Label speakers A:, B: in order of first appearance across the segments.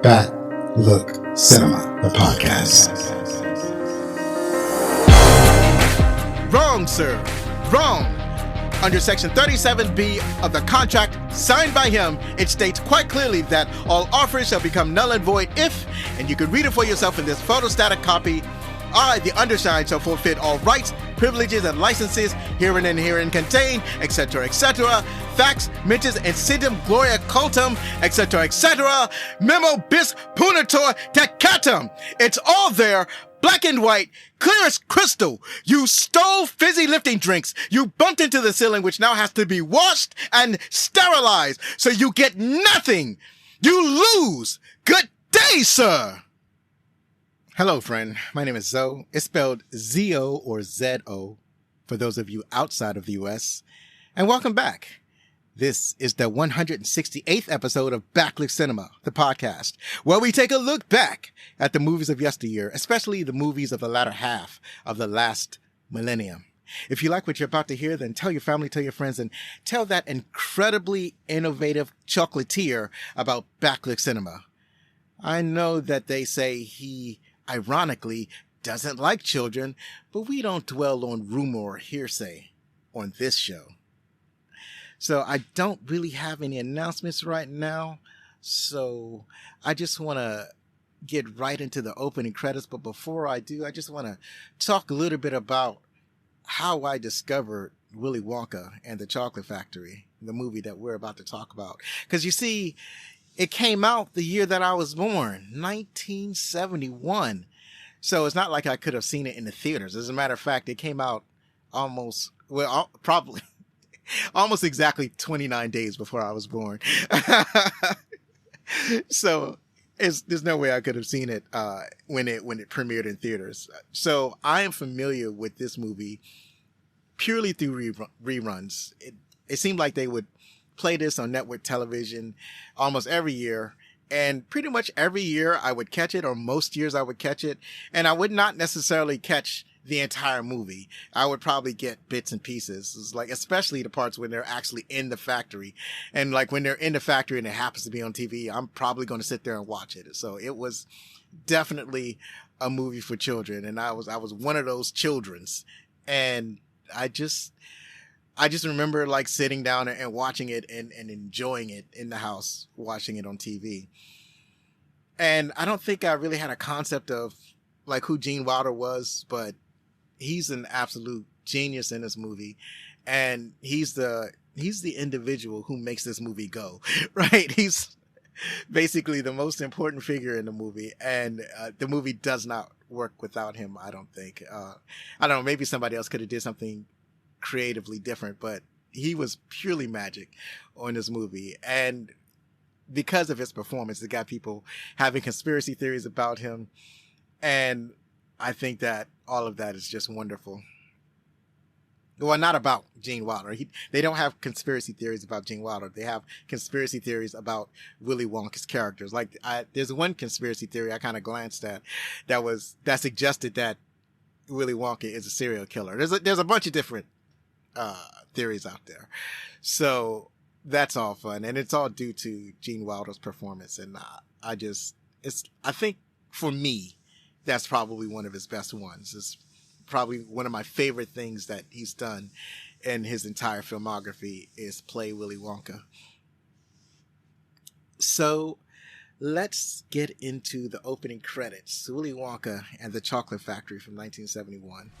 A: Back Look Cinema, the podcast.
B: Wrong, sir. Wrong. Under Section 37B of the contract signed by him, it states quite clearly that all offers shall become null and void if, and you can read it for yourself in this photostatic copy, I, the undersigned, shall forfeit all rights, privileges, and licenses herein contained, etc., etc., facts, mentions, incendium, gloria cultum, etc., etc., memo bis punitor teccatum. It's all there, black and white, clear as crystal. You stole fizzy lifting drinks. You bumped into the ceiling, which now has to be washed and sterilized, so you get nothing. You lose. Good day, sir. Hello, friend. My name is Zoe. It's spelled Z-O or Z-O for those of you outside of the U.S. And welcome back. This is the 168th episode of Backlit Cinema, the podcast, where we take a look back at the movies of yesteryear, especially the movies of the latter half of the last millennium. If you like what you're about to hear, then tell your family, tell your friends, and tell that incredibly innovative chocolatier about Backlit Cinema. I know that they say he ironically doesn't like children, but we don't dwell on rumor or hearsay on this show. So I don't really have any announcements right now, so I just want to get right into the opening credits. But before I do, I just want to talk a little bit about how I discovered Willy Wonka and the Chocolate Factory, the movie that we're about to talk about. Because you see, it came out the year that I was born, 1971. So it's not like I could have seen it in the theaters. As a matter of fact, it came out probably almost exactly 29 days before I was born. So there's no way I could have seen it when it premiered in theaters. So I am familiar with this movie purely through reruns. It seemed like they would play this on network television almost every year. And pretty much every year I would catch it, or most years I would catch it. And I would not necessarily catch the entire movie. I would probably get bits and pieces. It's like, especially the parts when they're actually in the factory. And like when they're in the factory and it happens to be on TV, I'm probably going to sit there and watch it. So it was definitely a movie for children. And I was one of those children's. And I just remember like sitting down and watching it and enjoying it in the house, watching it on TV. And I don't think I really had a concept of like who Gene Wilder was, but he's an absolute genius in this movie. And he's the individual who makes this movie go, right? He's basically the most important figure in the movie. And the movie does not work without him, I don't think. I don't know, maybe somebody else could have did something creatively different, but he was purely magic on this movie. And because of his performance, it got people having conspiracy theories about him. And I think that all of that is just wonderful. Well, not about Gene Wilder. They don't have conspiracy theories about Gene Wilder. They have conspiracy theories about Willy Wonka's characters. Like there's one conspiracy theory I kind of glanced at that suggested that Willy Wonka is a serial killer. There's a bunch of different theories out there. So that's all fun. And it's all due to Gene Wilder's performance. And I think for me, that's probably one of his best ones. It's probably one of my favorite things that he's done in his entire filmography is play Willy Wonka. So let's get into the opening credits. Willy Wonka and the Chocolate Factory from 1971.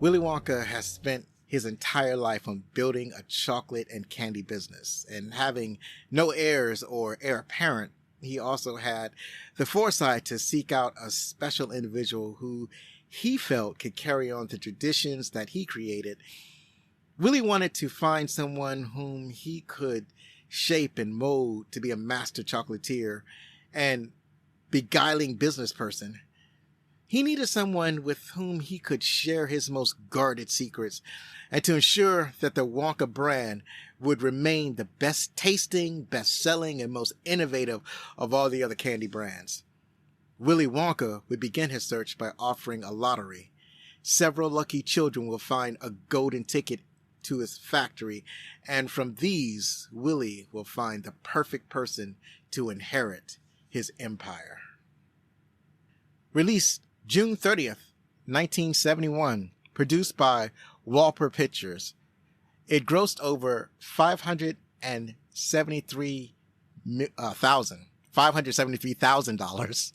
B: Willy Wonka has spent his entire life on building a chocolate and candy business, and having no heirs or heir apparent, he also had the foresight to seek out a special individual who he felt could carry on the traditions that he created. Willy wanted to find someone whom he could shape and mold to be a master chocolatier and beguiling business person. He needed someone with whom he could share his most guarded secrets and to ensure that the Wonka brand would remain the best tasting, best selling, and most innovative of all the other candy brands. Willy Wonka would begin his search by offering a lottery. Several lucky children will find a golden ticket to his factory, and from these, Willy will find the perfect person to inherit his empire. Released June 30th, 1971, produced by Walper Pictures. It grossed over $573,000.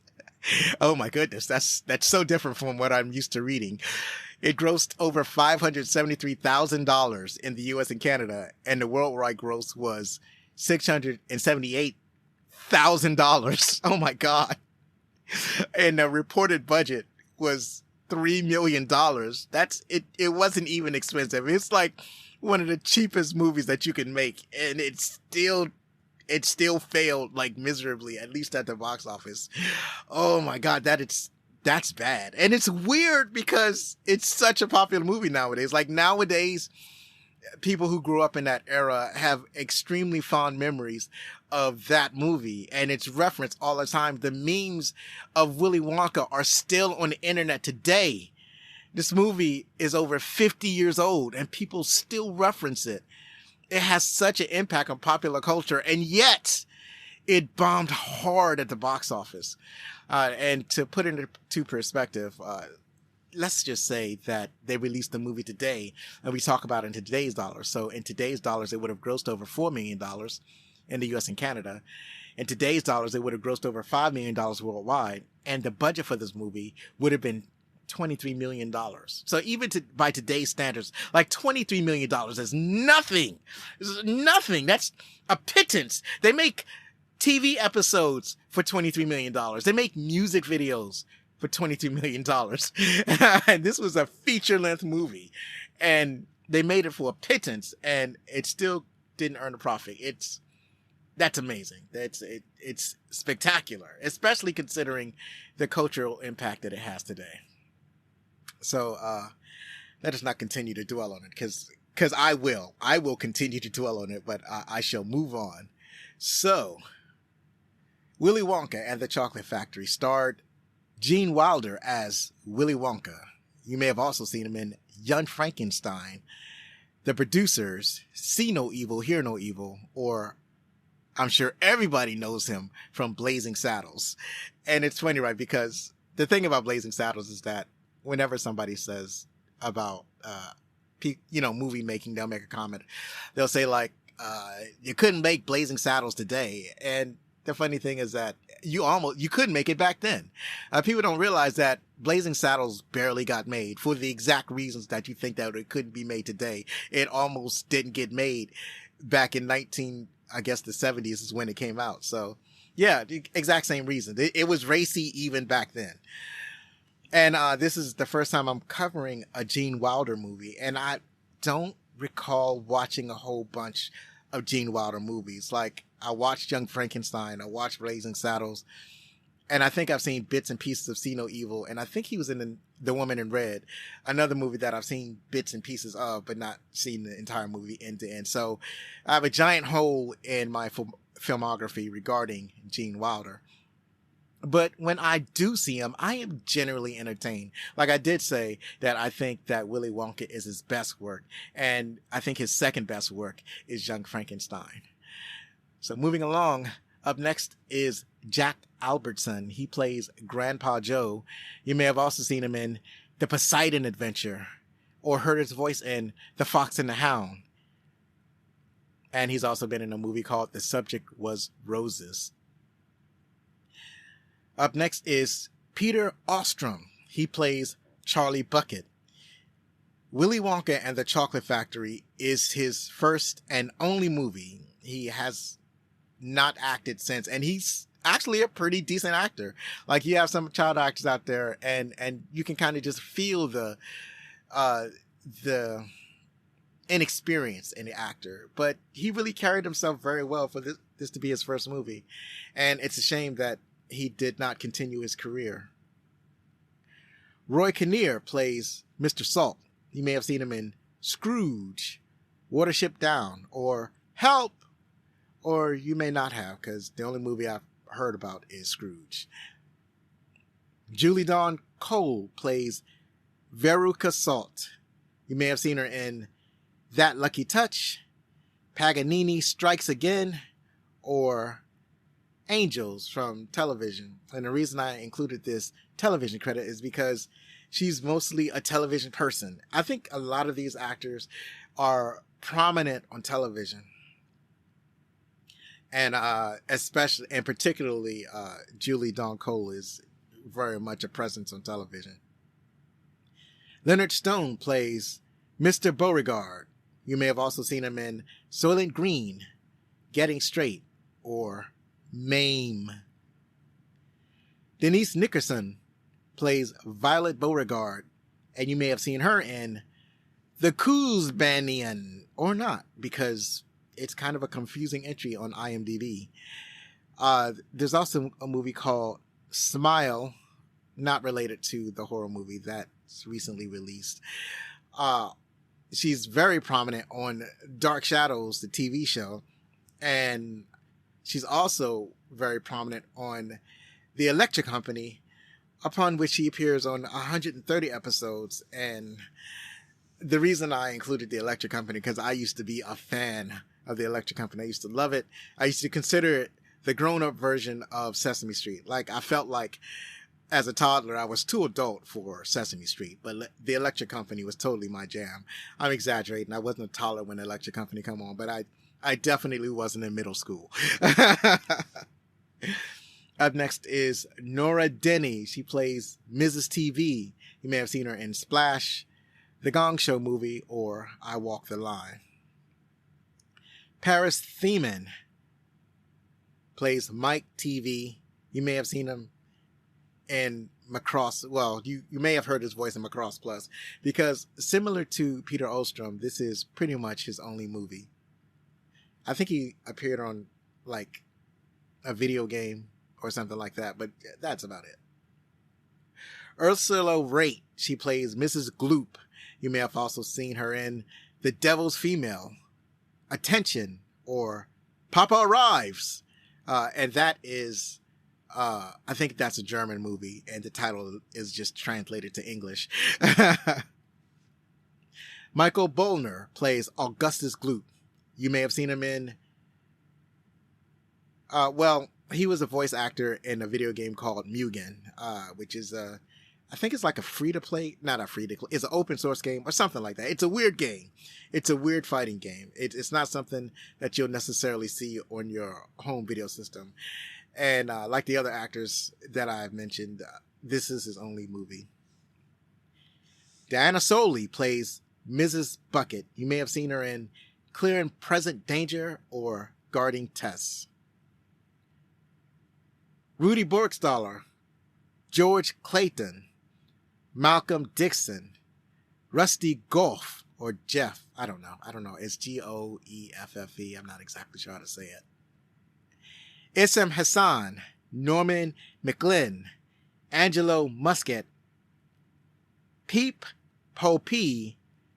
B: Oh my goodness, that's so different from what I'm used to reading. It grossed over $573,000 in the US and Canada, and the worldwide gross was $678,000. Oh my God. And the reported budget was $3 million. That's it. It wasn't even expensive. It's like one of the cheapest movies that you can make, and it still failed like miserably, at least at the box office. Oh my God, that's bad. And it's weird because it's such a popular movie nowadays. Like nowadays, people who grew up in that era have extremely fond memories of that movie, and it's referenced all the time. The memes of Willy Wonka are still on the internet today. This movie is over 50 years old and people still reference it. It has such an impact on popular culture, and yet it bombed hard at the box office. And to put it into perspective, let's just say that they released the movie today, and we talk about it in today's dollars. So in today's dollars, it would have grossed over $4 million in the US and Canada. In today's dollars, it would have grossed over $5 million worldwide. And the budget for this movie would have been $23 million. So even by today's standards, like $23 million is nothing. It's nothing. That's a pittance. They make TV episodes for $23 million. They make music videos for $23 million. And this was a feature-length movie. And they made it for a pittance, and it still didn't earn a profit. That's amazing. It's spectacular, especially considering the cultural impact that it has today. So let us not continue to dwell on it, because I will continue to dwell on it, but I shall move on. So Willy Wonka and the Chocolate Factory starred Gene Wilder as Willy Wonka. You may have also seen him in Young Frankenstein. The producers, See No Evil, Hear No Evil, or I'm sure everybody knows him from Blazing Saddles. And it's funny, right? Because the thing about Blazing Saddles is that whenever somebody says about, movie making, they'll make a comment. They'll say like, you couldn't make Blazing Saddles today. And the funny thing is that you couldn't make it back then. People don't realize that Blazing Saddles barely got made for the exact reasons that you think that it couldn't be made today. It almost didn't get made back in the 70s is when it came out. So yeah, the exact same reason. It was racy even back then. And this is the first time I'm covering a Gene Wilder movie, and I don't recall watching a whole bunch of Gene Wilder movies. Like, I watched Young Frankenstein, I watched Blazing Saddles, and I think I've seen bits and pieces of See No Evil, and I think he was in The Woman in Red, another movie that I've seen bits and pieces of, but not seen the entire movie end to end. So I have a giant hole in my filmography regarding Gene Wilder. But when I do see him, I am generally entertained. Like I did say that I think that Willy Wonka is his best work. And I think his second best work is Young Frankenstein. So moving along, up next is Jack Albertson. He plays Grandpa Joe. You may have also seen him in The Poseidon Adventure, or heard his voice in The Fox and the Hound. And he's also been in a movie called The Subject Was Roses. Up next is Peter Ostrom. He plays Charlie Bucket. Willy Wonka and the Chocolate Factory is his first and only movie. He has not acted since, and he's actually a pretty decent actor. Like, you have some child actors out there, and you can kind of just feel the inexperience in the actor, but he really carried himself very well for this to be his first movie. And it's a shame that he did not continue his career. Roy Kinnear plays Mr. Salt. You may have seen him in Scrooge, Watership Down, or Help, or you may not have, because the only movie I've heard about is Scrooge. Julie Dawn Cole plays Veruca Salt. You may have seen her in That Lucky Touch, Paganini Strikes Again, or Angels from television. And the reason I included this television credit is because she's mostly a television person. I think a lot of these actors are prominent on television. And especially and particularly Julie Dawn Cole is very much a presence on television. Leonard Stone plays Mr. Beauregard. You may have also seen him in Soylent Green, Getting Straight, or Mame. Denise Nickerson plays Violet Beauregard, and you may have seen her in The Koosbanian, or not, because it's kind of a confusing entry on IMDb. There's also a movie called Smile, not related to the horror movie that's recently released. She's very prominent on Dark Shadows, the TV show, and she's also very prominent on The Electric Company, upon which she appears on 130 episodes. And the reason I included The Electric Company, because I used to be a fan of The Electric Company. I used to love it. I used to consider it the grown-up version of Sesame Street. Like, I felt like as a toddler, I was too adult for Sesame Street, but The Electric Company was totally my jam. I'm exaggerating. I wasn't a toddler when The Electric Company came on, but I definitely wasn't in middle school. Up next is Nora Denny. She plays Mrs. TV. You may have seen her in Splash, The Gong Show movie, or I Walk the Line. Paris Thiemann plays Mike TV. You may have seen him in Macross. Well, you may have heard his voice in Macross Plus, because similar to Peter Ostrom, this is pretty much his only movie. I think he appeared on like a video game or something like that, but that's about it. Ursula Rate, she plays Mrs. Gloop. You may have also seen her in The Devil's Female, Attention, or Papa Arrives. And that is, I think that's a German movie, and the title is just translated to English. Michael Bollner plays Augustus Gloop. You may have seen him in, he was a voice actor in a video game called Mugen, which is I think it's like a free-to-play, not a free-to-play, it's an open source game or something like that. It's a weird game. It's a weird fighting game. It's not something that you'll necessarily see on your home video system. And like the other actors that I've mentioned, this is his only movie. Diana Soli plays Mrs. Bucket. You may have seen her in Clear and Present Danger or Guarding Tess. Rudy Burgstaller, George Clayton, Malcolm Dixon, Rusty Goff, or Jeff. I don't know. It's Goeffe. I'm not exactly sure how to say it. Issam Hassan, Norman McGlynn, Angelo Muscat, Peep Popee,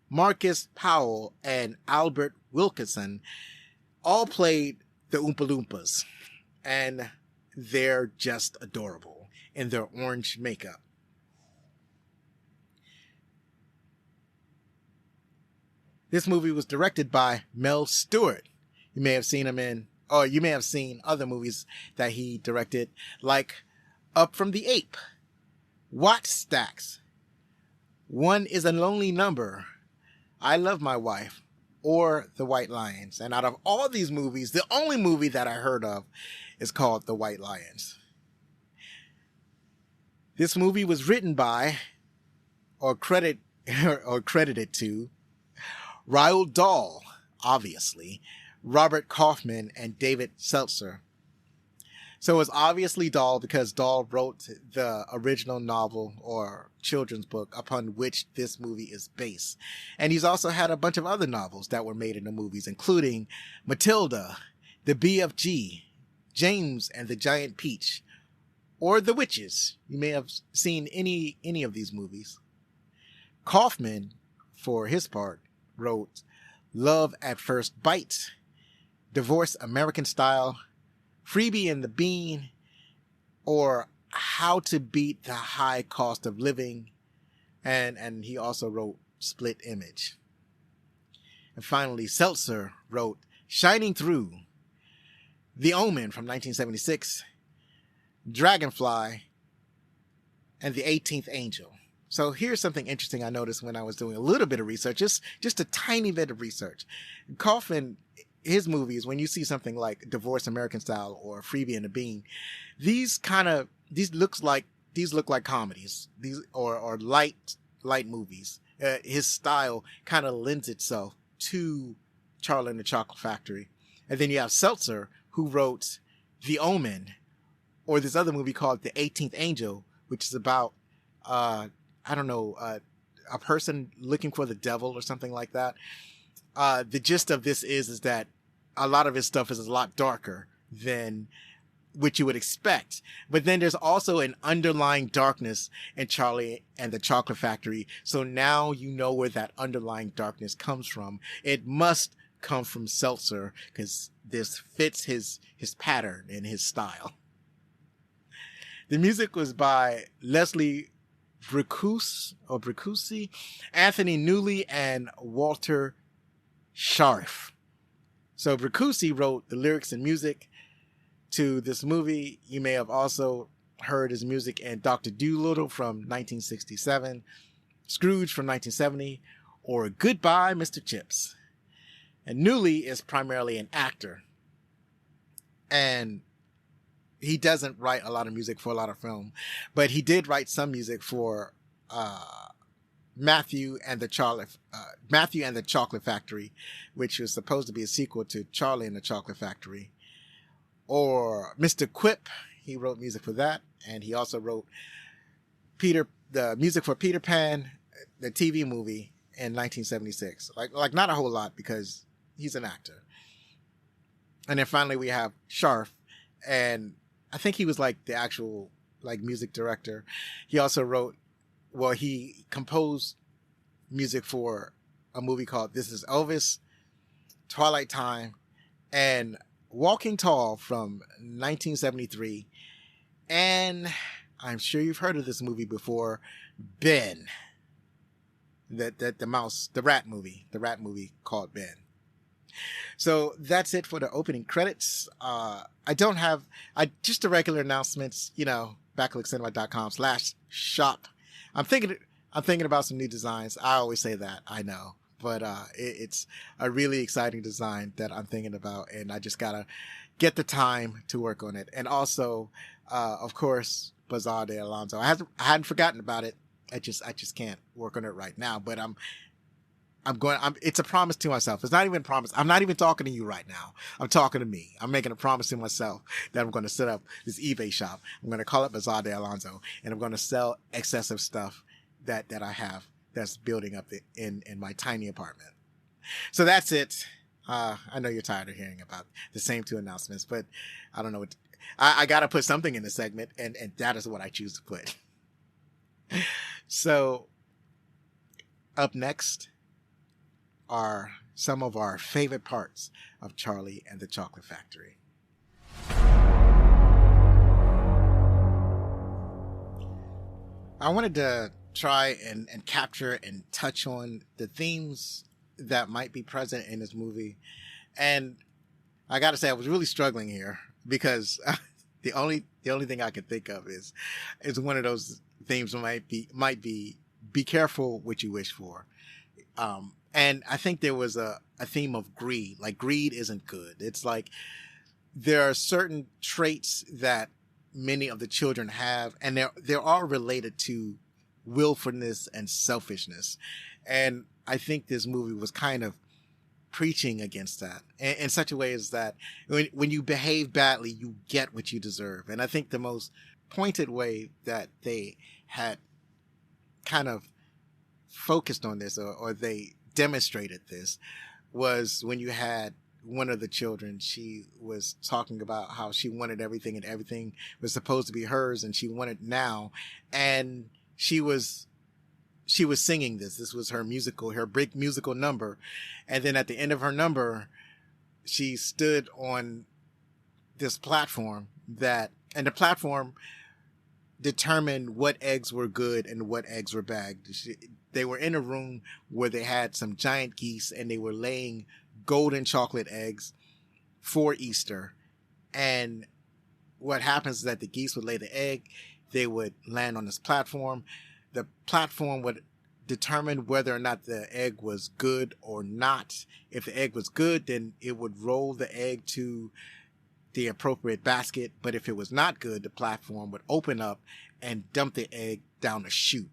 B: Marcus Powell, and Albert Wilkinson all played the Oompa Loompas. And they're just adorable in their orange makeup. This movie was directed by Mel Stewart. You may have seen him in, or you may have seen other movies that he directed, like Up from the Ape, Watt Stacks, One is a Lonely Number, I Love My Wife, or The White Lions. And out of all these movies, the only movie that I heard of is called The White Lions. This movie was written by, or credited to, Roald Dahl, obviously, Robert Kaufman, and David Seltzer. So it's obviously Dahl because Dahl wrote the original novel or children's book upon which this movie is based. And he's also had a bunch of other novels that were made into movies, including Matilda, The BFG, James and the Giant Peach, or The Witches. You may have seen any of these movies. Kaufman, for his part, wrote Love at First Bite, Divorce American Style, Freebie and the Bean, or How to Beat the High Cost of Living, and he also wrote Split Image. And finally, Seltzer wrote Shining Through, The Omen from 1976, Dragonfly, and The 18th Angel. So here's something interesting I noticed when I was doing a little bit of research, just a tiny bit of research. Kaufman, his movies, when you see something like Divorce American Style or Freebie and the Bean, these look like comedies, or light movies. His style kind of lends itself to Charlie and the Chocolate Factory. And then you have Seltzer, who wrote The Omen, or this other movie called The 18th Angel, which is about a person looking for the devil or something like that. The gist of this is that a lot of his stuff is a lot darker than what you would expect. But then there's also an underlying darkness in Charlie and the Chocolate Factory. So now you know where that underlying darkness comes from. It must come from Seltzer, because this fits his pattern and his style. The music was by Leslie Bricusse, Anthony Newley, and Walter Scharf. So Bricusse wrote the lyrics and music to this movie. You may have also heard his music in Dr. Dolittle from 1967, Scrooge from 1970, or Goodbye, Mr. Chips. And Newley is primarily an actor, and he doesn't write a lot of music for a lot of film, but he did write some music for Matthew and the Chocolate Factory, which was supposed to be a sequel to Charlie and the Chocolate Factory. Or Mr. Quip, he wrote music for that, and he also wrote the music for Peter Pan, the TV movie, in 1976. Like not a whole lot, because he's an actor. And then finally we have Scharf, and I think he was like the actual music director. He also he composed music for a movie called This Is Elvis, Twilight Time, and Walking Tall from 1973. And I'm sure you've heard of this movie before, Ben. The rat movie called Ben. So that's it for the opening credits. Just the regular announcements, backlookcinema.com/shop. I'm thinking about some new designs. I always say that, I know, but it's a really exciting design that I'm thinking about, and I just gotta get the time to work on it. And also, of course, Bazaar de Alonso. I hadn't forgotten about it. I just can't work on it right now, but it's a promise to myself. It's not even a promise. I'm not even talking to you right now. I'm talking to me. I'm making a promise to myself that I'm going to set up this eBay shop. I'm going to call it Bazaar de Alonso, and I'm going to sell excessive stuff that I have that's building up in my tiny apartment. So that's it. I know you're tired of hearing about the same two announcements, but I don't know what I got to put something in the segment, and that is what I choose to put. So up next are some of our favorite parts of Charlie and the Chocolate Factory. I wanted to try and capture and touch on the themes that might be present in this movie. And I gotta say, I was really struggling here, because the only thing I could think of is one of those themes that might be careful what you wish for. And I think there was a theme of greed. Like, greed isn't good. It's like there are certain traits that many of the children have, and they're all related to willfulness and selfishness. And I think this movie was kind of preaching against that in such a way as that when you behave badly, you get what you deserve. And I think the most pointed way that they had kind of focused on this, or they demonstrated this, was when you had one of the children. She was talking about how she wanted everything, and everything was supposed to be hers, and she wanted now. And she was singing this. This was her big musical number. And then at the end of her number, she stood on this platform and the platform determine what eggs were good and what eggs were bad. They were in a room where they had some giant geese and they were laying golden chocolate eggs for Easter. And what happens is that the geese would lay the egg, they would land on this platform. The platform would determine whether or not the egg was good or not. If the egg was good, then it would roll the egg to the appropriate basket. But if it was not good, the platform would open up and dump the egg down the chute.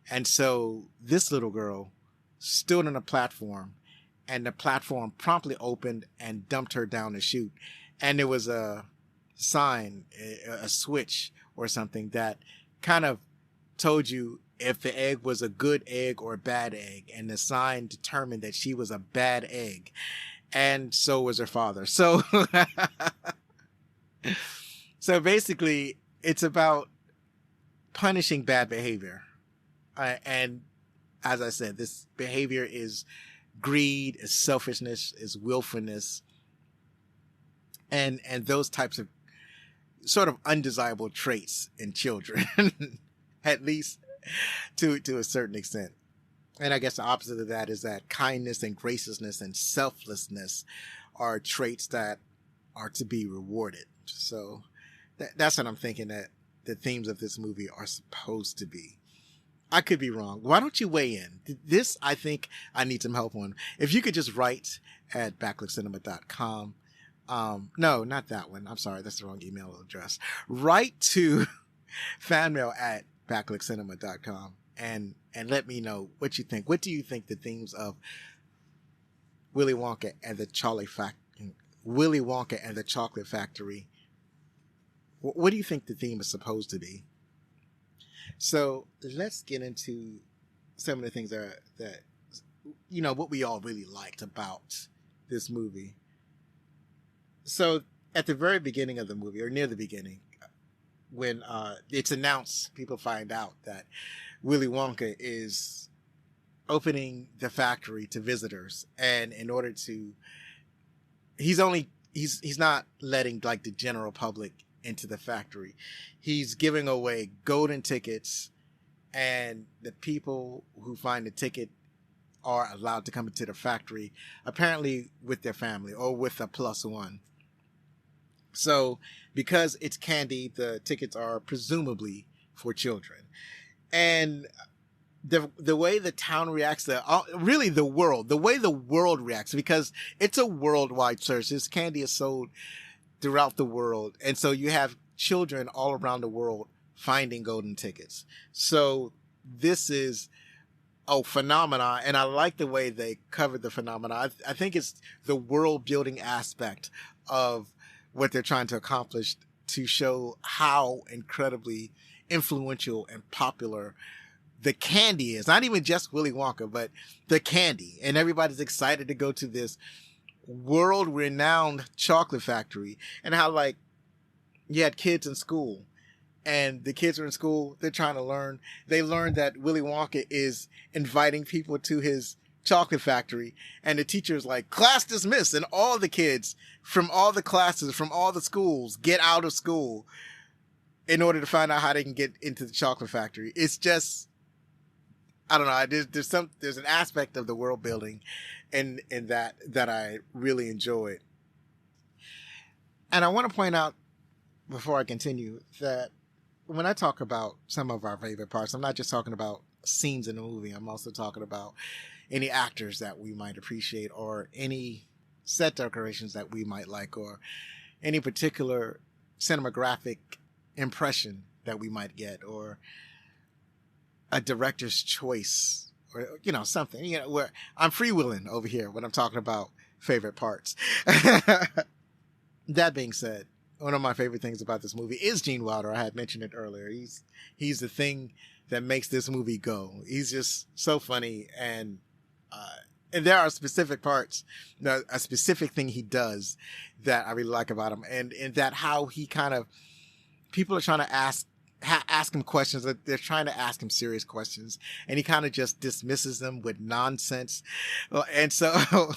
B: And so this little girl stood on a platform, and the platform promptly opened and dumped her down the chute. And there was a sign, a switch or something that kind of told you if the egg was a good egg or a bad egg. And the sign determined that she was a bad egg. And so was her father. So, so basically, it's about punishing bad behavior. And as I said, this behavior is greed, is selfishness, is willfulness, and those types of sort of undesirable traits in children, at least to a certain extent. And I guess the opposite of that is that kindness and graciousness and selflessness are traits that are to be rewarded. So that's what I'm thinking that the themes of this movie are supposed to be. I could be wrong. Why don't you weigh in? This, I think I need some help on. If you could just write at backlickcinema.com. No, not that one. I'm sorry. That's the wrong email address. Write to fanmail at backlickcinema.com and let me know what you think. What do you think the themes of Willy Wonka and the Chocolate Factory? What do you think the theme is supposed to be? So let's get into some of the things that what we all really liked about this movie. So at the very beginning of the movie, or near the beginning, when it's announced, people find out that Willy Wonka is opening the factory to visitors, and in order to, he's not letting like the general public into the factory. He's giving away golden tickets, and the people who find the ticket are allowed to come into the factory, apparently with their family or with a +1. So because it's candy, the tickets are presumably for children. And the way the town reacts, really the way the world reacts, because it's a worldwide search. This candy is sold throughout the world. And so you have children all around the world finding golden tickets. So this is a phenomenon, and I like the way they covered the phenomenon. I think it's the world building aspect of what they're trying to accomplish, to show how incredibly influential and popular the candy is. Not even just Willy Wonka, but the candy. And everybody's excited to go to this world-renowned chocolate factory. And how, like, you had kids in school, and the kids are in school, they're trying to learn. They learn that Willy Wonka is inviting people to his chocolate factory, and the teacher's like, class dismissed, and all the kids from all the classes, from all the schools, get out of school in order to find out how they can get into the chocolate factory. It's just, I don't know, there's an aspect of the world building in that I really enjoyed. And I want to point out, before I continue, that when I talk about some of our favorite parts, I'm not just talking about scenes in the movie. I'm also talking about any actors that we might appreciate, or any set decorations that we might like, or any particular cinematographic impression that we might get, or a director's choice, or, something, where I'm freewheeling over here when I'm talking about favorite parts. That being said, one of my favorite things about this movie is Gene Wilder. I had mentioned it earlier. He's the thing that makes this movie go. He's just so funny, and there are specific parts, a specific thing he does that I really like about him, and that how he kind of, people are trying to ask him questions. They're trying to ask him serious questions, and he kind of just dismisses them with nonsense. And so,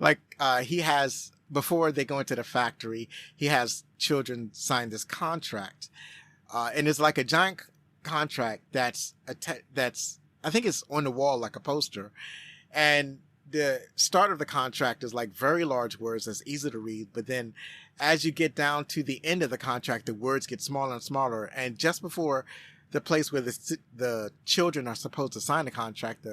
B: like, he has, before they go into the factory, he has children sign this contract And it's like a giant contract that's I think it's on the wall like a poster, and the start of the contract is like very large words that's easy to read, but then as you get down to the end of the contract, the words get smaller and smaller, and just before the place where the children are supposed to sign the contract,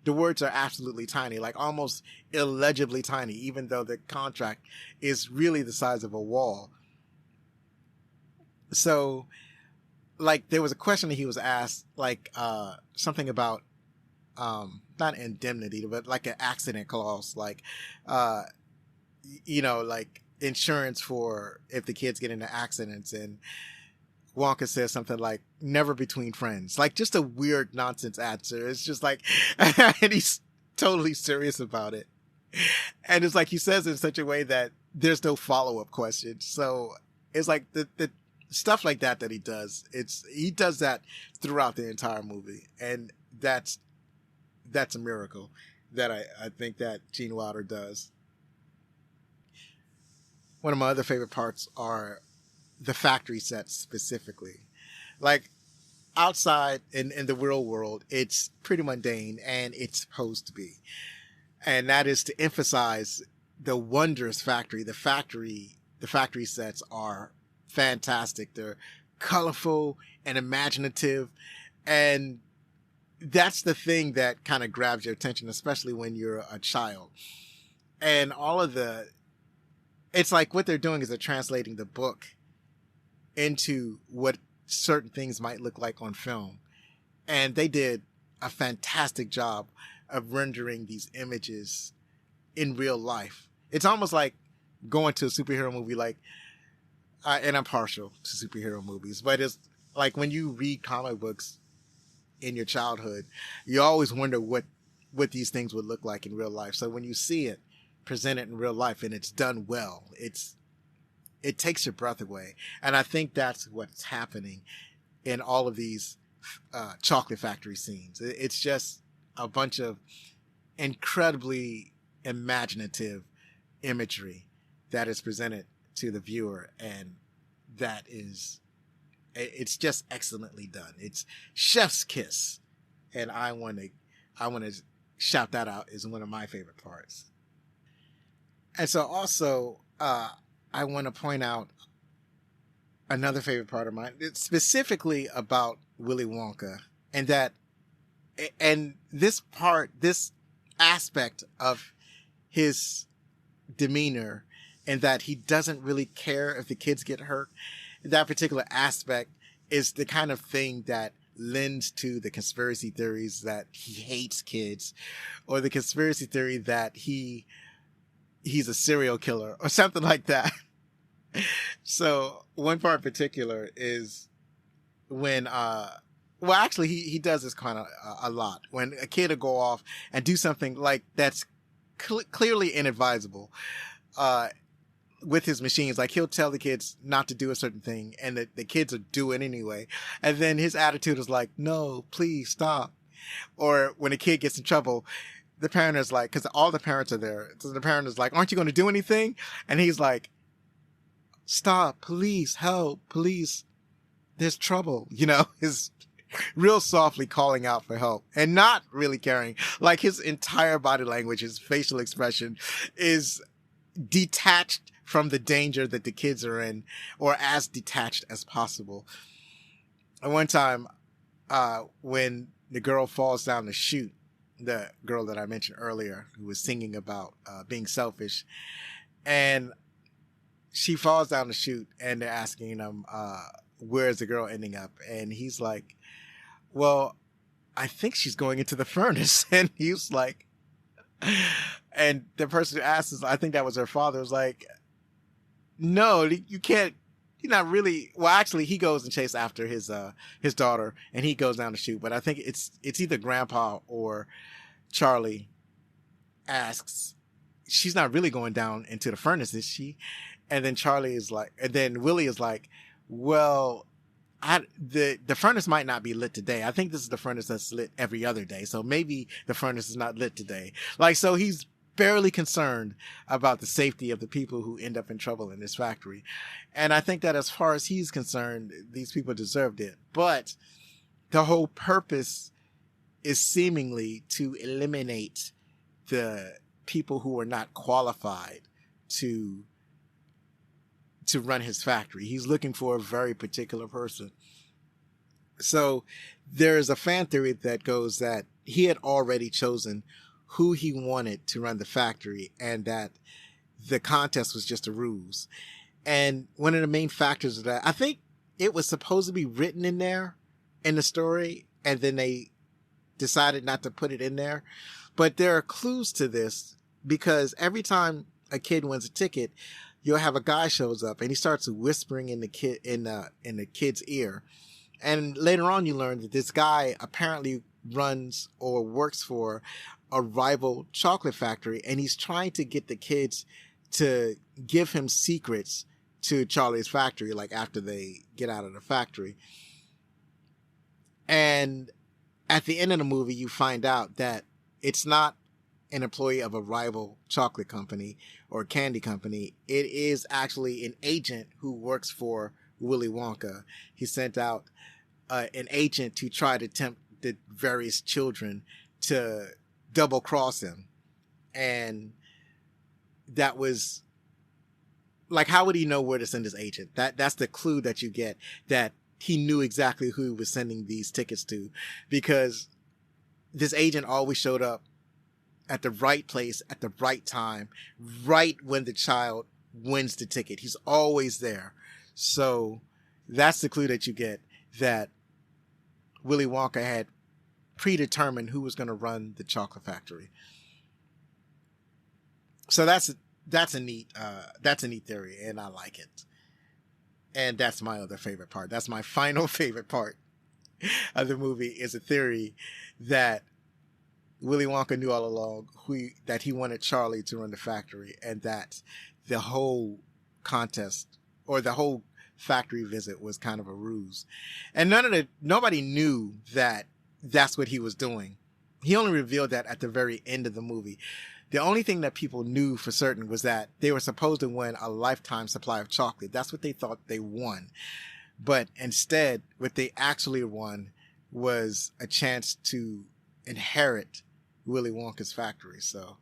B: the words are absolutely tiny, like almost illegibly tiny, even though the contract is really the size of a wall. So, like, there was a question that he was asked, like, something about, not indemnity, but like an accident clause, like, like insurance for if the kids get into accidents. And Wonka says something like, never between friends, like just a weird nonsense answer. It's just like, and he's totally serious about it. And it's like, he says it in such a way that there's no follow-up question. So it's like the stuff like that he does. He does that throughout the entire movie. And that's a miracle that I think that Gene Wilder does. One of my other favorite parts are the factory sets specifically. Like, outside in the real world, it's pretty mundane, and it's supposed to be. And that is to emphasize the wondrous factory. The factory sets are fantastic. They're colorful and imaginative. And that's the thing that kind of grabs your attention, especially when you're a child. And it's like what they're doing is they're translating the book into what certain things might look like on film. And they did a fantastic job of rendering these images in real life. It's almost like going to a superhero movie, like, and I'm partial to superhero movies, but it's like when you read comic books in your childhood, you always wonder what these things would look like in real life. So when you see it presented in real life and it's done well, it takes your breath away. And I think that's what's happening in all of these chocolate factory scenes. It's just a bunch of incredibly imaginative imagery that is presented to the viewer, and it's just excellently done. It's chef's kiss, and I want to shout that out as one of my favorite parts. And so also, I want to point out another favorite part of mine. It's specifically about Willy Wonka, and this aspect of his demeanor, and that he doesn't really care if the kids get hurt. That particular aspect is the kind of thing that lends to the conspiracy theories that he hates kids, or the conspiracy theory that he's a serial killer or something like that. So one part in particular is when, well, actually he does this kind of a lot. When a kid will go off and do something like that's clearly inadvisable, with his machines, like he'll tell the kids not to do a certain thing, and the kids will do it anyway. And then his attitude is like, no, please stop. Or when a kid gets in trouble, the parent is like, because all the parents are there, so the parent is like, aren't you going to do anything? And he's like, stop, police, help, police, there's trouble. Is real softly calling out for help and not really caring. Like, his entire body language, his facial expression is detached from the danger that the kids are in, or as detached as possible. At one time, when the girl falls down the chute, the girl that I mentioned earlier, who was singing about being selfish, and she falls down the chute, and they're asking him, where's the girl ending up? And he's like, well, I think she's going into the furnace. And he's like, and the person who asked us, I think that was her father, was like, no, you can't. You're not really. Well, actually, he goes and chases after his daughter, and he goes down the chute. But I think it's either Grandpa or Charlie asks, she's not really going down into the furnace, is she? And then Charlie is like, and then Willie is like, well, the furnace might not be lit today. I think this is the furnace that's lit every other day. So maybe the furnace is not lit today. Like, so he's barely concerned about the safety of the people who end up in trouble in this factory. And I think that as far as he's concerned, these people deserved it. But the whole purpose is seemingly to eliminate the people who are not qualified to run his factory. He's looking for a very particular person. So there's a fan theory that goes that he had already chosen who he wanted to run the factory and that the contest was just a ruse. And one of the main factors of that, I think it was supposed to be written in there in the story, and then they decided not to put it in there. But there are clues to this because every time a kid wins a ticket, you'll have a guy shows up and he starts whispering in the kid's ear. And later on, you learn that this guy apparently runs or works for a rival chocolate factory, and he's trying to get the kids to give him secrets to Charlie's factory, like after they get out of the factory. And at the end of the movie, you find out that it's not an employee of a rival chocolate company or candy company. It is actually an agent who works for Willy Wonka. He sent out an agent to try to tempt the various children to double cross him. And that was like, how would he know where to send his agent? That's the clue that you get, that he knew exactly who he was sending these tickets to, because this agent always showed up at the right place at the right time, right when the child wins the ticket. He's always there. So that's the clue that you get, that Willy Wonka had predetermined who was going to run the chocolate factory. So that's a neat theory, and I like it. And that's my other favorite part. That's my final favorite part of the movie, is a theory that Willy Wonka knew all along that he wanted Charlie to run the factory, and that the whole contest or the whole factory visit was kind of a ruse. And nobody knew that that's what he was doing. He only revealed that at the very end of the movie. The only thing that people knew for certain was that they were supposed to win a lifetime supply of chocolate. That's what they thought they won. But instead, what they actually won was a chance to inherit Willy Wonka's factory. So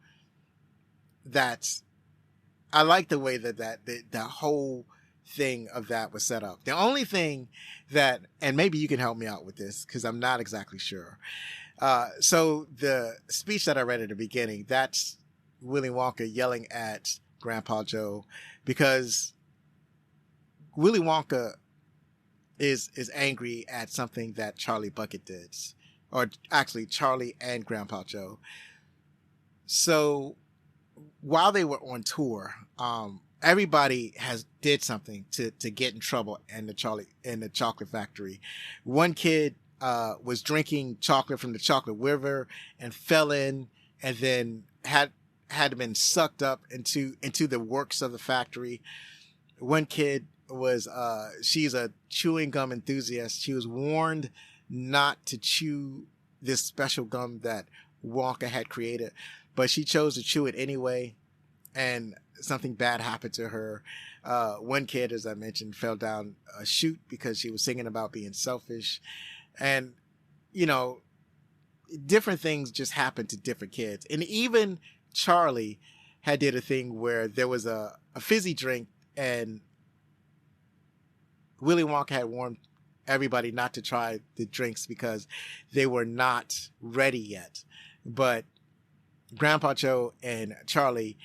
B: I like the way that the whole thing of that was set up. The only thing that, and maybe you can help me out with this because I'm not exactly sure. So the speech that I read at the beginning, that's Willy Wonka yelling at Grandpa Joe, because Willy Wonka is angry at something that Charlie Bucket did, or actually Charlie and Grandpa Joe. So while they were on tour, everybody did something to get in trouble in the chocolate factory. One kid was drinking chocolate from the chocolate river and fell in, and then had been sucked up into the works of the factory. One kid was she's a chewing gum enthusiast. She was warned not to chew this special gum that Wonka had created, but she chose to chew it anyway, and something bad happened to her. One kid, as I mentioned, fell down a chute because she was singing about being selfish. And, different things just happened to different kids. And even Charlie did a thing where there was a fizzy drink, and Willy Wonka had warned everybody not to try the drinks because they were not ready yet. But Grandpa Joe and Charlie,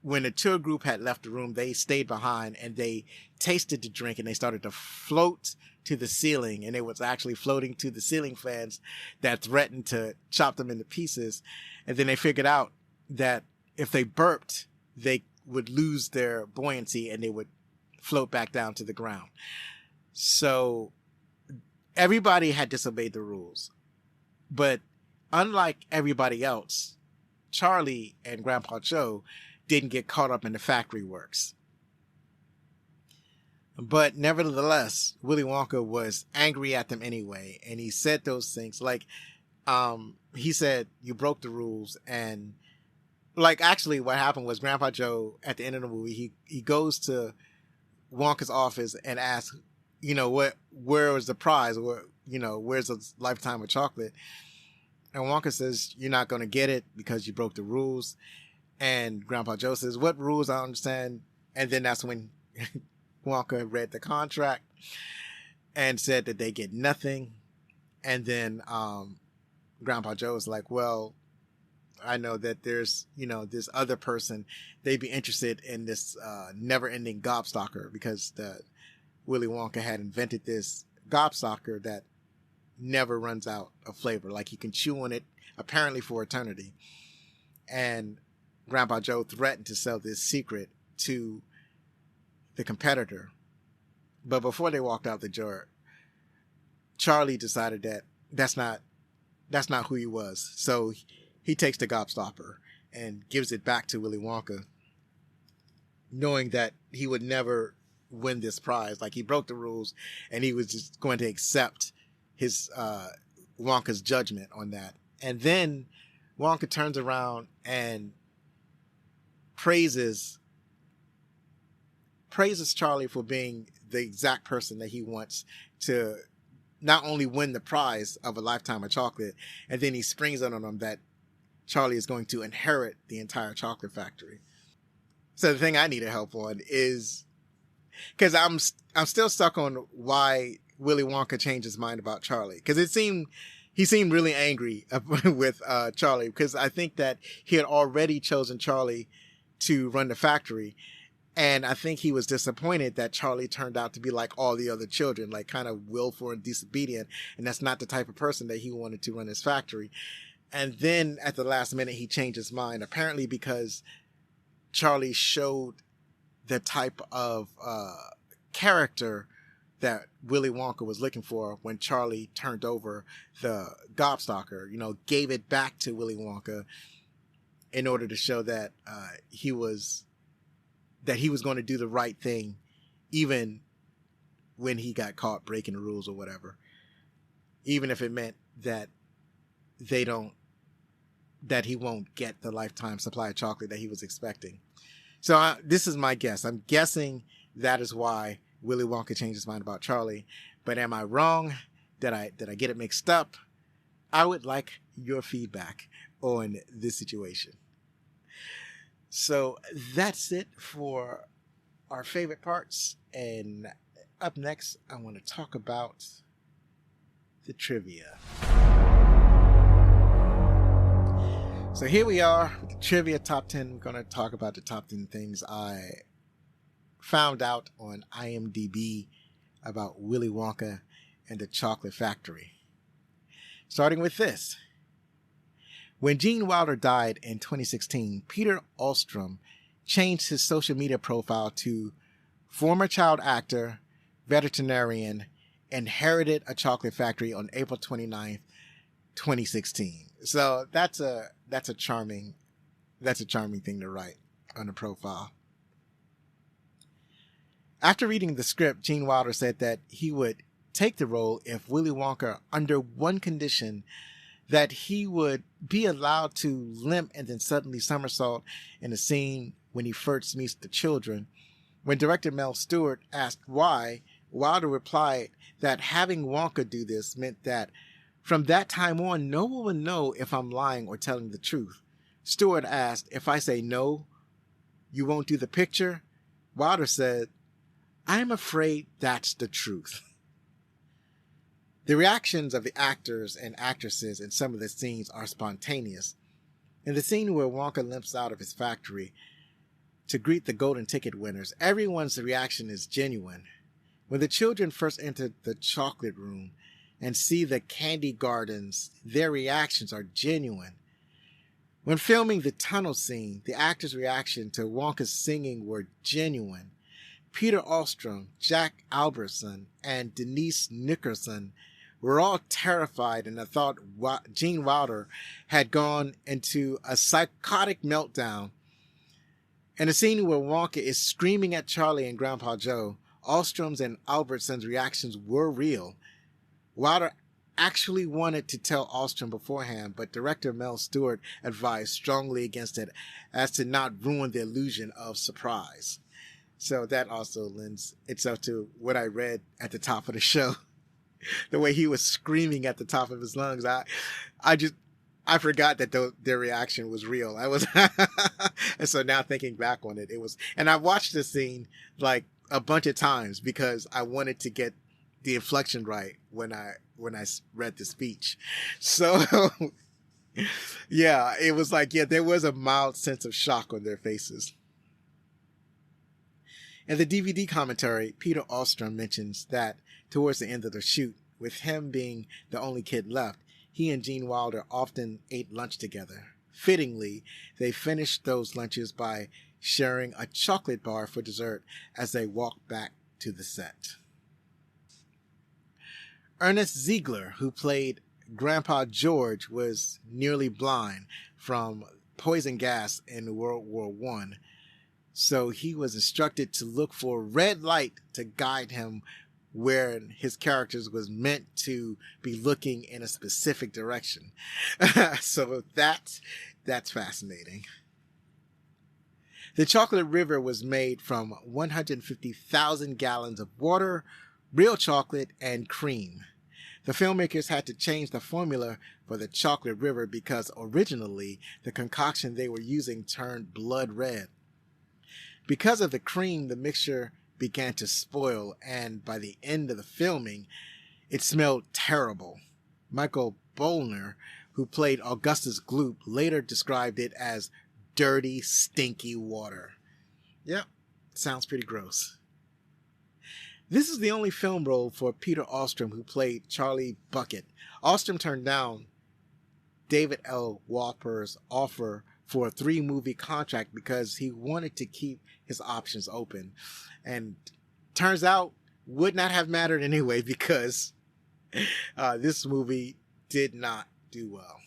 B: when the tour group had left the room, they stayed behind and they tasted the drink, and they started to float to the ceiling, and it was actually floating to the ceiling fans that threatened to chop them into pieces. And then they figured out that if they burped, they would lose their buoyancy and they would float back down to the ground. So everybody had disobeyed the rules. But unlike everybody else, Charlie and Grandpa Joe didn't get caught up in the factory works. But nevertheless, Willy Wonka was angry at them anyway. And he said those things like, he said, you broke the rules, and like actually what happened was Grandpa Joe at the end of the movie, he goes to Wonka's office and asks, where was the prize? Where's a lifetime of chocolate? And Wonka says, you're not going to get it because you broke the rules. And Grandpa Joe says, what rules? I don't understand. And then that's when Wonka read the contract and said that they get nothing. And then Grandpa Joe was like, well, I know that there's, this other person, they'd be interested in this never-ending gobstocker because Willy Wonka had invented this gobstocker that never runs out of flavor. Like you can chew on it apparently for eternity. And Grandpa Joe threatened to sell this secret to the competitor. But before they walked out the door, Charlie decided that that's not who he was. So he takes the gobstopper and gives it back to Willy Wonka, knowing that he would never win this prize. Like he broke the rules and he was just going to accept his Wonka's judgment on that. And then Wonka turns around and praises Charlie for being the exact person that he wants to not only win the prize of a lifetime of chocolate, and then he springs on him that Charlie is going to inherit the entire chocolate factory. So the thing I needed help on is, because I'm still stuck on why Willy Wonka changed his mind about Charlie, because he seemed really angry with Charlie, because I think that he had already chosen Charlie to run the factory. And I think he was disappointed that Charlie turned out to be like all the other children, like kind of willful and disobedient. And that's not the type of person that he wanted to run his factory. And then at the last minute, he changed his mind, apparently because Charlie showed the type of character that Willy Wonka was looking for when Charlie turned over the gobstocker, gave it back to Willy Wonka in order to show that he was going to do the right thing, even when he got caught breaking the rules or whatever, even if it meant that that he won't get the lifetime supply of chocolate that he was expecting. So this is my guess. I'm guessing that is why Willy Wonka changed his mind about Charlie. But am I wrong? Did I get it mixed up? I would like your feedback on this situation. So that's it for our favorite parts. And up next, I want to talk about the trivia. So here we are with the trivia top 10. We're going to talk about the top 10 things I found out on IMDb about Willy Wonka and the Chocolate Factory. Starting with this. When Gene Wilder died in 2016, Peter Ostrom changed his social media profile to former child actor, veterinarian, inherited a chocolate factory on April 29th, 2016. So that's a charming thing to write on a profile. After reading the script, Gene Wilder said that he would take the role if Willy Wonka under one condition, that he would be allowed to limp and then suddenly somersault in a scene when he first meets the children. When director Mel Stewart asked why, Wilder replied that having Wonka do this meant that from that time on, no one would know if I'm lying or telling the truth. Stewart asked, if I say no, you won't do the picture? Wilder said, I'm afraid that's the truth. The reactions of the actors and actresses in some of the scenes are spontaneous. In the scene where Wonka limps out of his factory to greet the golden ticket winners, everyone's reaction is genuine. When the children first enter the chocolate room and see the candy gardens, their reactions are genuine. When filming the tunnel scene, the actors' reaction to Wonka's singing were genuine. Peter Ostrom, Jack Albertson, and Denise Nickerson were all terrified and thought Gene Wilder had gone into a psychotic meltdown. In a scene where Wonka is screaming at Charlie and Grandpa Joe, Ostrom's and Albertson's reactions were real. Wilder actually wanted to tell Ostrom beforehand, but director Mel Stewart advised strongly against it as to not ruin the illusion of surprise. So that also lends itself to what I read at the top of the show. The way he was screaming at the top of his lungs. I forgot that their reaction was real. And so now thinking back on it, and I watched this scene like a bunch of times because I wanted to get the inflection right when I read the speech. So yeah, it was like, yeah, there was a mild sense of shock on their faces. In the DVD commentary, Peter Ostrom mentions that towards the end of the shoot, with him being the only kid left, he and Gene Wilder often ate lunch together. Fittingly, they finished those lunches by sharing a chocolate bar for dessert as they walked back to the set. Ernest Ziegler, who played Grandpa George, was nearly blind from poison gas in World War I, so he was instructed to look for a red light to guide him where his characters was meant to be looking in a specific direction. So that's fascinating. The Chocolate River was made from 150,000 gallons of water, real chocolate, and cream. The filmmakers had to change the formula for the Chocolate River because originally the concoction they were using turned blood red. Because of the cream, the mixture began to spoil, and by the end of the filming, it smelled terrible. Michael Bollner, who played Augustus Gloop, later described it as dirty, stinky water. Yep, sounds pretty gross. This is the only film role for Peter Ostrom, who played Charlie Bucket. Ostrom turned down David L. Wolper's offer for a 3-movie contract because he wanted to keep his options open. And turns out would not have mattered anyway because this movie did not do well.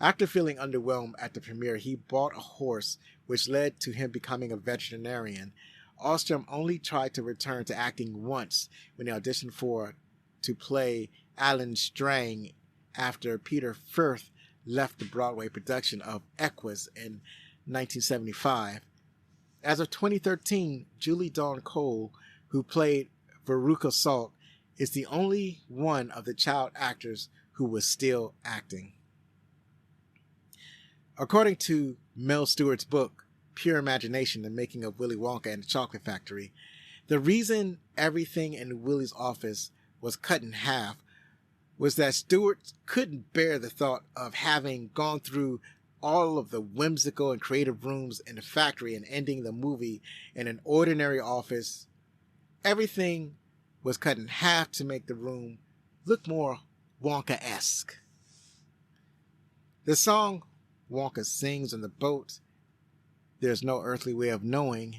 B: After feeling underwhelmed at the premiere, he bought a horse, which led to him becoming a veterinarian. Ostrom only tried to return to acting once when he auditioned to play Alan Strang after Peter Firth left the Broadway production of Equus in 1975. As of 2013, Julie Dawn Cole, who played Veruca Salt, is the only one of the child actors who was still acting. According to Mel Stewart's book, Pure Imagination, The Making of Willy Wonka and the Chocolate Factory, the reason everything in Willy's office was cut in half was that Stewart couldn't bear the thought of having gone through all of the whimsical and creative rooms in the factory and ending the movie in an ordinary office. Everything was cut in half to make the room look more Wonka-esque. The song Wonka sings on the boat, There's No Earthly Way of Knowing,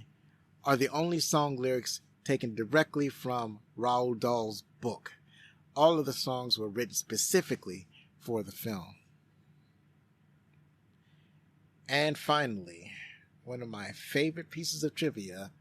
B: are the only song lyrics taken directly from Roald Dahl's book. All of the songs were written specifically for the film. And finally, one of my favorite pieces of trivia,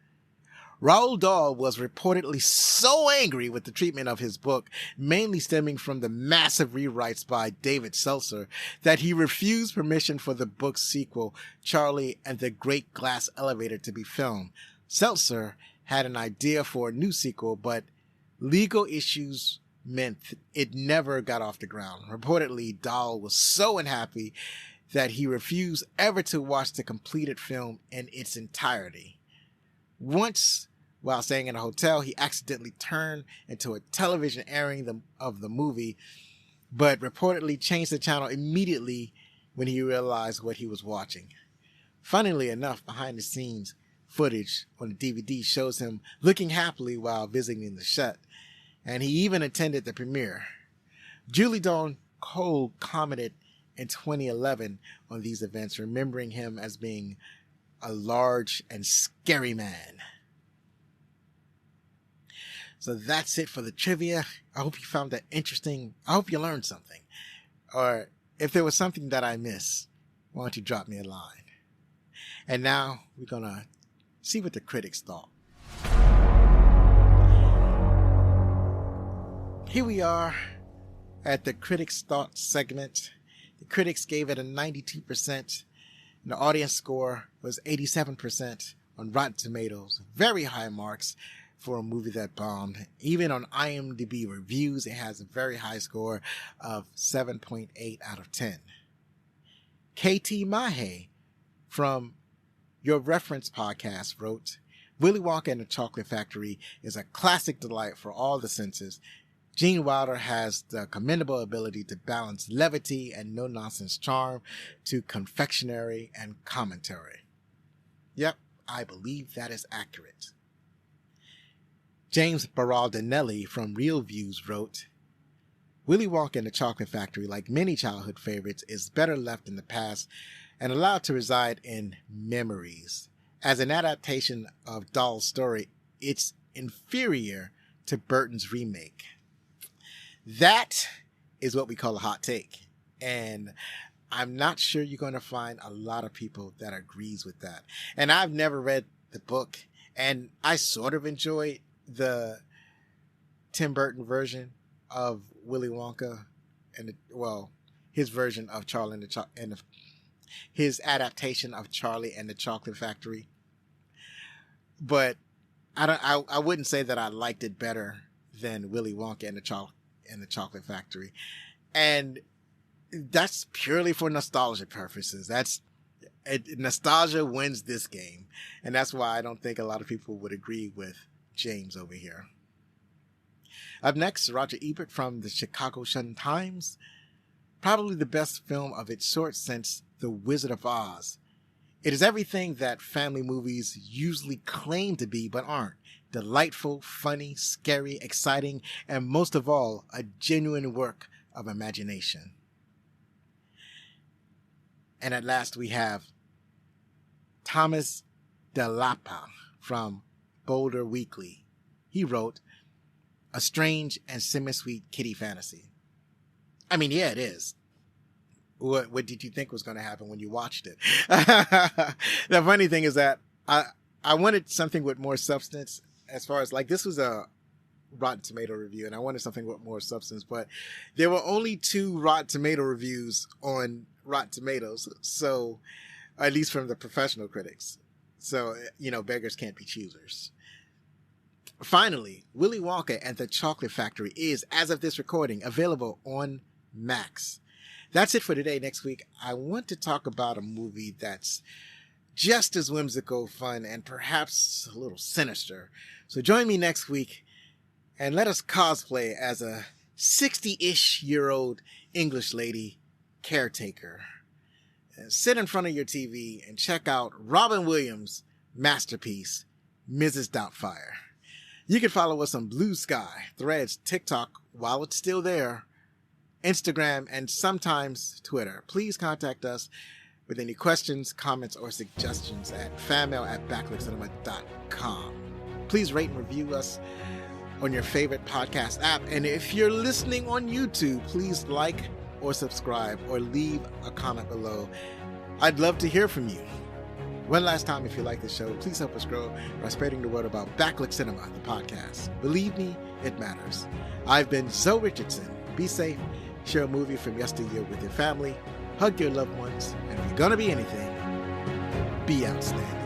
B: Roald Dahl was reportedly so angry with the treatment of his book, mainly stemming from the massive rewrites by David Seltzer, that he refused permission for the book's sequel, Charlie and the Great Glass Elevator, to be filmed. Seltzer had an idea for a new sequel, but legal issues meant it never got off the ground. Reportedly, Dahl was so unhappy that he refused ever to watch the completed film in its entirety. Once, while staying in a hotel, he accidentally turned into a television airing of the movie, but reportedly changed the channel immediately when he realized what he was watching. Funnily enough, behind-the-scenes footage on the DVD shows him looking happily while visiting the set, and he even attended the premiere. Julie Dawn Cole commented in 2011 on these events, remembering him as being a large and scary man. So that's it for the trivia. I hope you found that interesting. I hope you learned something. Or if there was something that I missed, why don't you drop me a line? And now we're going to see what the critics thought. Here we are at the critics' thoughts segment. The critics gave it a 92%. And the audience score was 87% on Rotten Tomatoes. Very high marks for a movie that bombed. Even on IMDb reviews, it has a very high score of 7.8 out of 10. KT Mahe from Your Reference podcast wrote, Willy Wonka and the Chocolate Factory is a classic delight for all the senses. Gene Wilder has the commendable ability to balance levity and no-nonsense charm to confectionery and commentary. Yep, I believe that is accurate. James Baraldinelli from Real Views wrote, Willy Wonka and the Chocolate Factory, like many childhood favorites, is better left in the past and allowed to reside in memories. As an adaptation of Dahl's story, it's inferior to Burton's remake. That is what we call a hot take. And I'm not sure you're going to find a lot of people that agrees with that. And I've never read the book, and I sort of enjoyed the Tim Burton version of Willy Wonka and his version of Charlie and his adaptation of Charlie and the Chocolate Factory. But I wouldn't say that I liked it better than Willy Wonka and the Chocolate Factory. And that's purely for nostalgia purposes. Nostalgia wins this game. And that's why I don't think a lot of people would agree with James over here. Up next, Roger Ebert from the Chicago Sun-Times. Probably the best film of its sort since The Wizard of Oz. It is everything that family movies usually claim to be but aren't. Delightful, funny, scary, exciting, and most of all, a genuine work of imagination. And at last we have Thomas DeLapa from Boulder Weekly. He wrote, a strange and semi-sweet kiddie fantasy. I mean, yeah, it is. What did you think was going to happen when you watched it? The funny thing is that I wanted something with more substance, as far as, like, this was a Rotten Tomato review, and I wanted something with more substance, but there were only 2 Rotten Tomato reviews on Rotten Tomatoes, so, at least from the professional critics. So, beggars can't be choosers. Finally, Willy Wonka and the Chocolate Factory is, as of this recording, available on Max. That's it for today. Next week, I want to talk about a movie that's just as whimsical, fun, and perhaps a little sinister. So join me next week and let us cosplay as a 60-ish-year-old English lady caretaker. Sit in front of your TV and check out Robin Williams' masterpiece, Mrs. Doubtfire. You can follow us on Blue Sky, Threads, TikTok, while it's still there, Instagram, and sometimes Twitter. Please contact us with any questions, comments, or suggestions at fanmail@backlickcinema.com. Please rate and review us on your favorite podcast app. And if you're listening on YouTube, please like or subscribe or leave a comment below. I'd love to hear from you. One last time, if you like this show, please help us grow by spreading the word about Backlick Cinema, the podcast. Believe me, it matters. I've been Zoe Richardson. Be safe, share a movie from yesteryear with your family, hug your loved ones, and if you're gonna be anything, be outstanding.